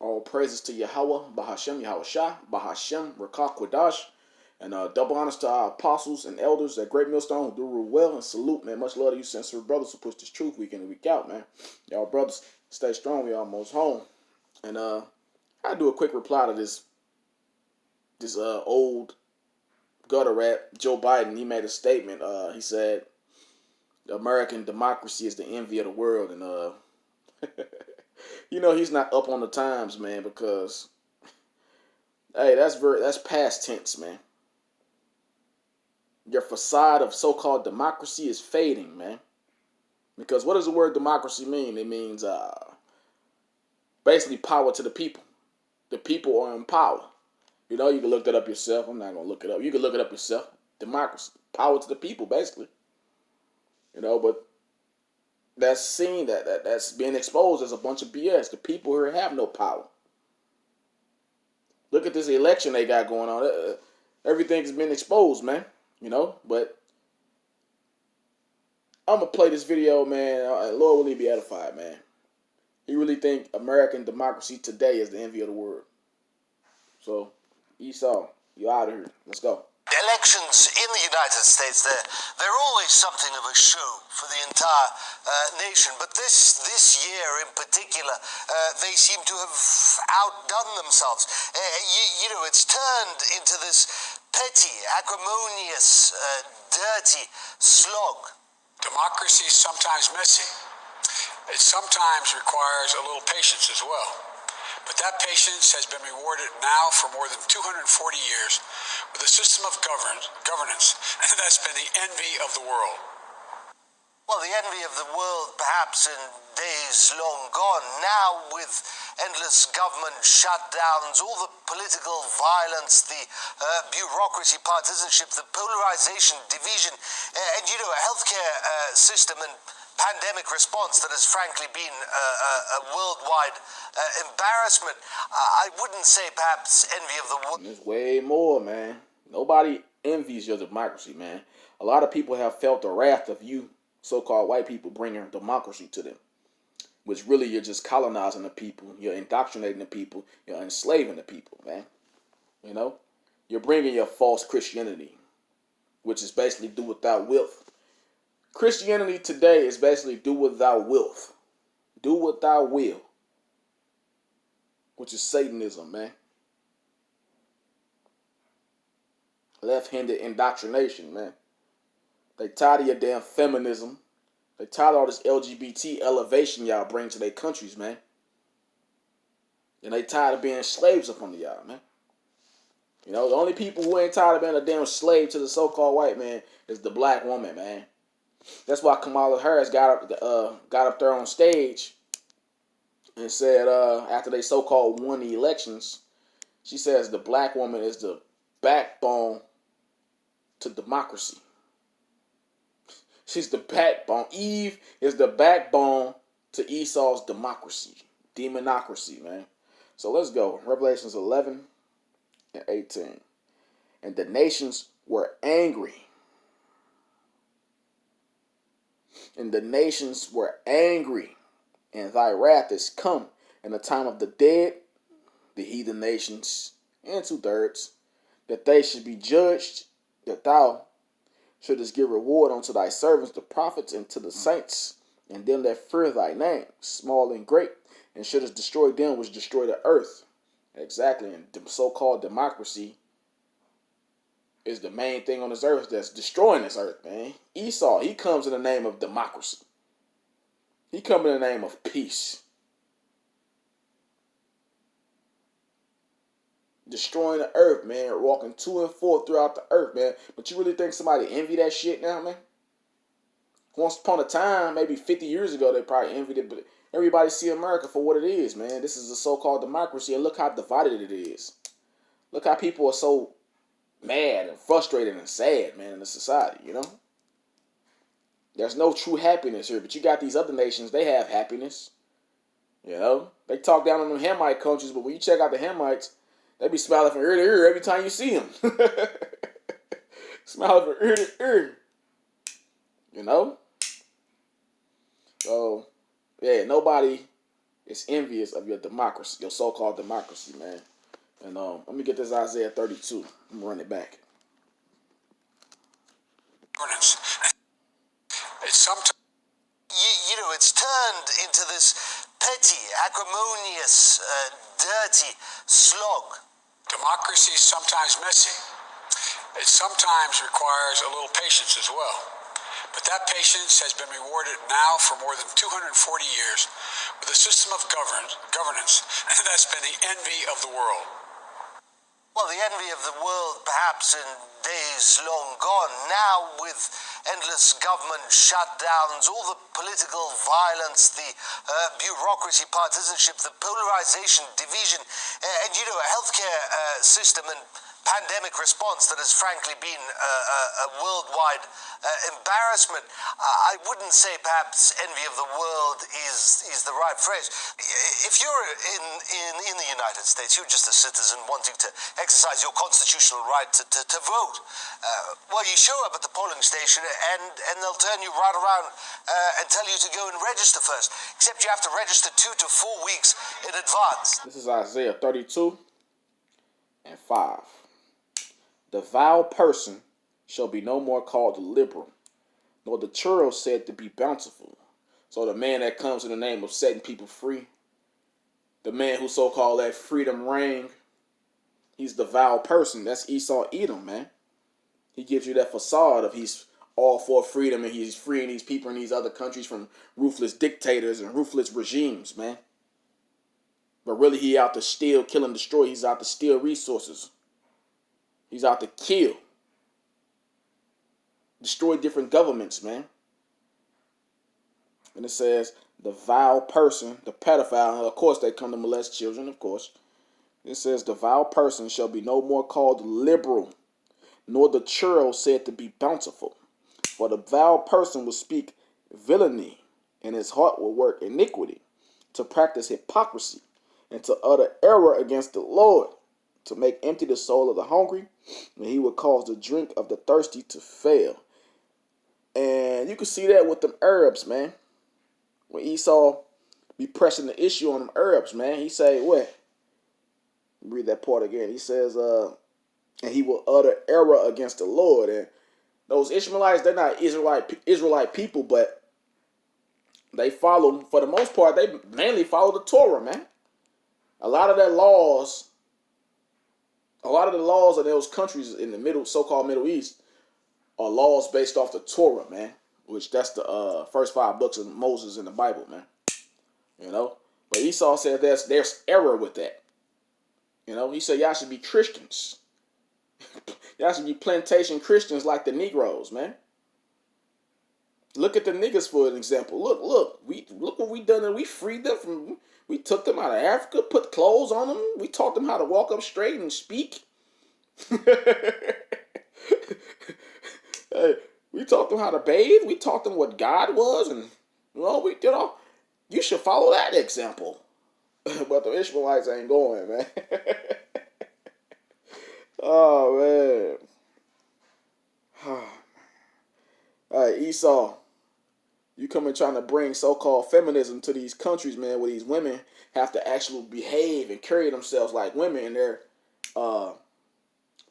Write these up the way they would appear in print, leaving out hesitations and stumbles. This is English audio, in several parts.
All praises to Yahweh, Bahashem, Yahushua, Bahashem, Rakah Kwadash, and double honors to our apostles and elders at Great Millstone who do rule well, and salute, man. Much love to you, sincere brothers who push this truth week in and week out, man. Y'all brothers, stay strong. We almost home. And I do a quick reply to this old gutter rat, Joe Biden. He made a statement. He said, "The American democracy is the envy of the world," and he's not up on the times, man, because hey, that's past tense, man. Your facade of so-called democracy is fading, man. Because what does the word democracy mean? It means basically power to the people. The people are in power. You can look that up yourself. I'm not gonna look it up. You can look it up yourself. Democracy, power to the people, basically. But that's that's being exposed as a bunch of BS. The people here have no power. Look at this election they got going on. Everything's been exposed, man. But I'm gonna play this video, man. Lord will he be edified, man. He really think American democracy today is the envy of the world. So, Esau, you out of here. Let's go. Elections in the United States, they're always something of a show for the entire nation. But this year in particular, they seem to have outdone themselves. It's turned into this petty, acrimonious, dirty slog. Democracy is sometimes messy. It sometimes requires a little patience as well. But that patience has been rewarded now for more than 240 years with a system of governance, and that's been the envy of the world. Well, the envy of the world perhaps in days long gone. Now with endless government shutdowns, all the political violence, the bureaucracy, partisanship, the polarization, division, and a healthcare system and pandemic response that has frankly been a worldwide embarrassment. I wouldn't say perhaps envy of the world. There's way more, man. Nobody envies your democracy, man. A lot of people have felt the wrath of you, so-called white people, bringing democracy to them. Which really you're just colonizing the people. You're indoctrinating the people. You're enslaving the people, man. You're bringing your false Christianity, which is basically do without wealth. Christianity today is basically do without wealth. Do what thou will. Which is Satanism, man. Left-handed indoctrination, man. They tired of your damn feminism. They tired of all this LGBT elevation y'all bring to their countries, man. And they tired of being slaves up under y'all, man. The only people who ain't tired of being a damn slave to the so-called white man is the black woman, man. That's why Kamala Harris got up there on stage and said, after they so-called won the elections, she says the black woman is the backbone to democracy. She's the backbone. Eve is the backbone to Esau's democracy. Demonocracy, man. So let's go. Revelations 11 and 18. And the nations were angry. And the nations were angry, and thy wrath is come in the time of the dead, the heathen nations, and 2/3, that they should be judged, that thou shouldest give reward unto thy servants, the prophets, and to the saints, and them that fear thy name, small and great, and shouldest destroy them which destroy the earth. Exactly, and the so-called democracy is the main thing on this earth that's destroying this earth, man. Esau, he comes in the name of democracy. He comes in the name of peace. Destroying the earth, man. Walking to and forth throughout the earth, man. But you really think somebody envy that shit now, man? Once upon a time, maybe 50 years ago, they probably envied it. But everybody see America for what it is, man. This is a so-called democracy, and look how divided it is. Look how people are so mad and frustrated and sad, man, in the society, There's no true happiness here, but you got these other nations, they have happiness. They talk down on them Hamite countries, but when you check out the Hamites, they be smiling from ear to ear every time you see them. Smiling from ear to ear. So, yeah, nobody It's envious of your democracy, your so-called democracy, man. And let me get this Isaiah 32. I'm gonna run it back. It's sometimes It's turned into this petty, acrimonious, dirty slog. democracy is sometimes messy. It sometimes requires a little patience as well. But that patience has been rewarded now for more than 240 years with a system of governance that's been the envy of the world. Well, the envy of the world perhaps in days long gone. Now with endless government shutdowns, all the political violence, the bureaucracy, partisanship, the polarization, division, and a healthcare system and pandemic response that has frankly been a worldwide embarrassment. I wouldn't say perhaps envy of the world is the right phrase. If you're in the United States, you're just a citizen wanting to exercise your constitutional right to vote. Well, you show up at the polling station and they'll turn you right around and tell you to go and register first, except you have to register 2 to 4 weeks in advance. This is Isaiah 32 and 5. The vile person shall be no more called the liberal, nor the churl said to be bountiful. So the man that comes in the name of setting people free, the man who so-called let freedom reign, he's the vile person. That's Esau Edom, man. He gives you that facade of he's all for freedom and he's freeing these people in these other countries from ruthless dictators and ruthless regimes, man. But really he out to steal, kill, and destroy. He's out to steal resources. He's out to kill. Destroy different governments, man. And it says, the vile person, the pedophile, of course they come to molest children, of course. It says, the vile person shall be no more called liberal, nor the churl said to be bountiful. For the vile person will speak villainy, and his heart will work iniquity, to practice hypocrisy, and to utter error against the Lord, to make empty the soul of the hungry, and he will cause the drink of the thirsty to fail. And you can see that with them Arabs, man. When Esau be pressing the issue on them Arabs, man, he say what? Read that part again. He says, and he will utter error against the Lord. And those Ishmaelites, they're not Israelite people, but they follow, for the most part, they mainly follow the Torah, man. A lot of the laws in those countries in the so-called Middle East are laws based off the Torah, man. Which that's the first 5 books of Moses in the Bible, man. But Esau said there's error with that. He said y'all should be Christians. Y'all should be plantation Christians like the Negroes, man. Look at the niggas for an example. Look what we done, and we freed them from. We took them out of Africa, put clothes on them. We taught them how to walk up straight and speak. Hey, we taught them how to bathe. We taught them what God was, and we did all. You should follow that example. But the Ishmaelites ain't going, man. Oh man. All right, Esau. You coming trying to bring so-called feminism to these countries, man, where these women have to actually behave and carry themselves like women, and they're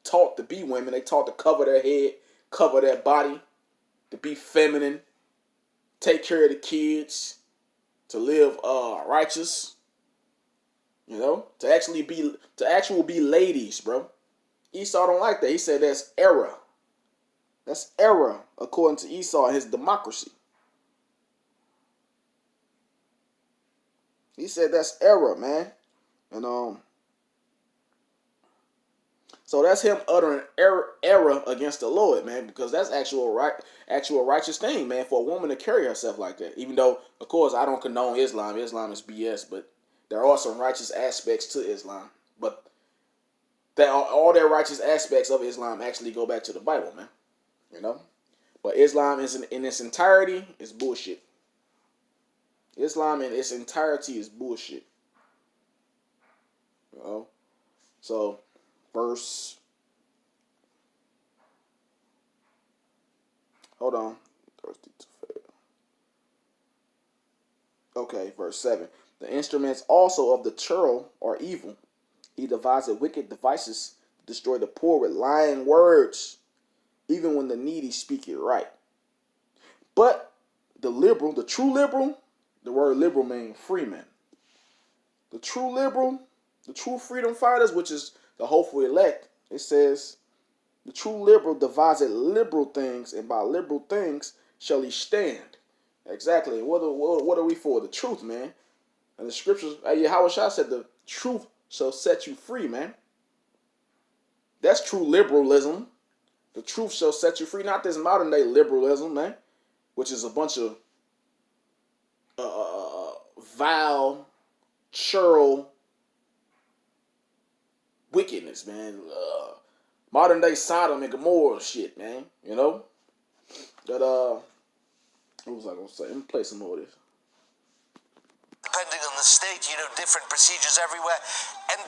taught to be women. They taught to cover their head, cover their body, to be feminine, take care of the kids, to live righteous, to actually be ladies, bro. Esau don't like that. He said that's error. That's error according to Esau and his democracy. He said that's error, man. And so that's him uttering error against the Lord, man, because that's actual righteous thing, man, for a woman to carry herself like that. Even though, of course, I don't condone Islam. Islam is BS, but there are some righteous aspects to Islam. But all their righteous aspects of Islam actually go back to the Bible, man. But Islam is in its entirety is bullshit. Islam in its entirety is bullshit. So verse. Hold on. Thirsty to fail. Okay, verse 7. The instruments also of the churl are evil. He devised wicked devices to destroy the poor with lying words, even when the needy speak it right. But the liberal, the true liberal, the word liberal means free man. The true liberal, the true freedom fighters, which is the hopeful elect, it says, the true liberal devised liberal things, and by liberal things shall he stand. Exactly. What are we for? The truth, man. And the scriptures, Yahweh Shah said, the truth shall set you free, man. That's true liberalism. The truth shall set you free. Not this modern day liberalism, man, which is a bunch of vile, churl wickedness, man. Modern day Sodom and Gomorrah shit, man. You know? That, what was I going to say? Let me play some more of this. Depending on the state, different procedures everywhere. And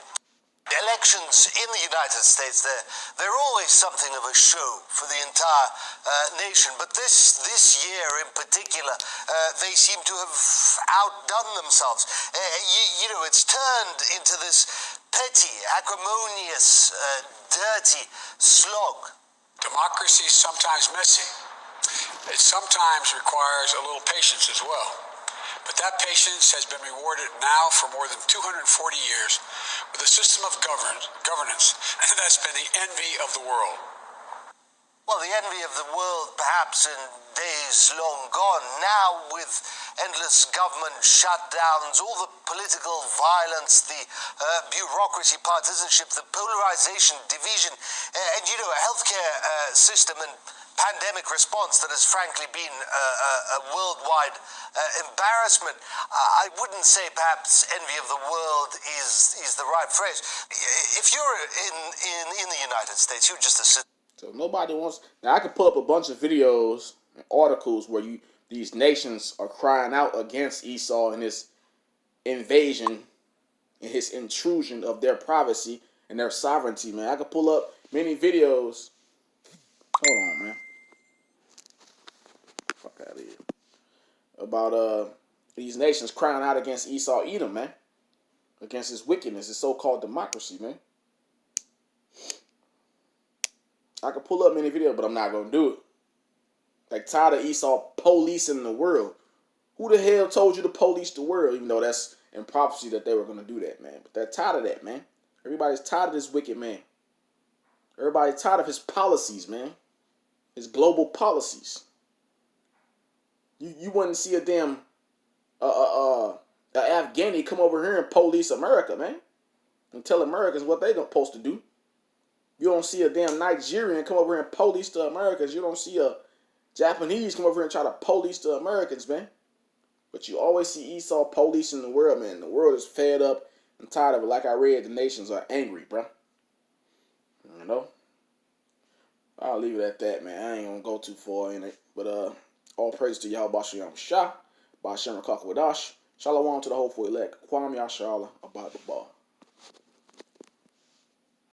elections in the United States, they're always something of a show for the entire nation. But this year in particular, they seem to have outdone themselves. It's turned into this petty, acrimonious, dirty slog. Democracy is sometimes messy. It sometimes requires a little patience as well. But that patience has been rewarded now for more than 240 years with a system of governance that's been the envy of the world. Well, the envy of the world perhaps in days long gone. Now with endless government shutdowns, all the political violence, the bureaucracy, partisanship, the polarization, division, and a healthcare system and pandemic response that has frankly been a worldwide embarrassment. I wouldn't say perhaps envy of the world is the right phrase. If you're in the United States, you're just a citizen. So nobody wants. Now I could pull up a bunch of videos and articles where these nations are crying out against Esau and his invasion and his intrusion of their privacy and their sovereignty, man. I could pull up many videos. Hold on, man. Fuck out of here. About these nations crying out against Esau Edom, man. Against his wickedness, his so-called democracy, man. I could pull up many videos, but I'm not gonna do it. Like tired of Esau policing the world. Who the hell told you to police the world? Even though that's in prophecy that they were gonna do that, man. But they're tired of that, man. Everybody's tired of this wicked man. Everybody's tired of his policies, man. His global policies. You wouldn't see a damn Afghani come over here and police America, man, and tell Americans what they're supposed to do. You don't see a damn Nigerian come over here and police the Americans. You don't see a Japanese come over here and try to police the Americans, man. But you always see Esau policing the world, man. The world is fed up and tired of it. Like I read, the nations are angry, bro. You know? I'll leave it at that, man. I ain't gonna go too far in it. But all praise to Yahweh Bashem Shah, Bashem Rakak Wadash. Shalom to the hopeful elect. Kwam Yashala about the ball.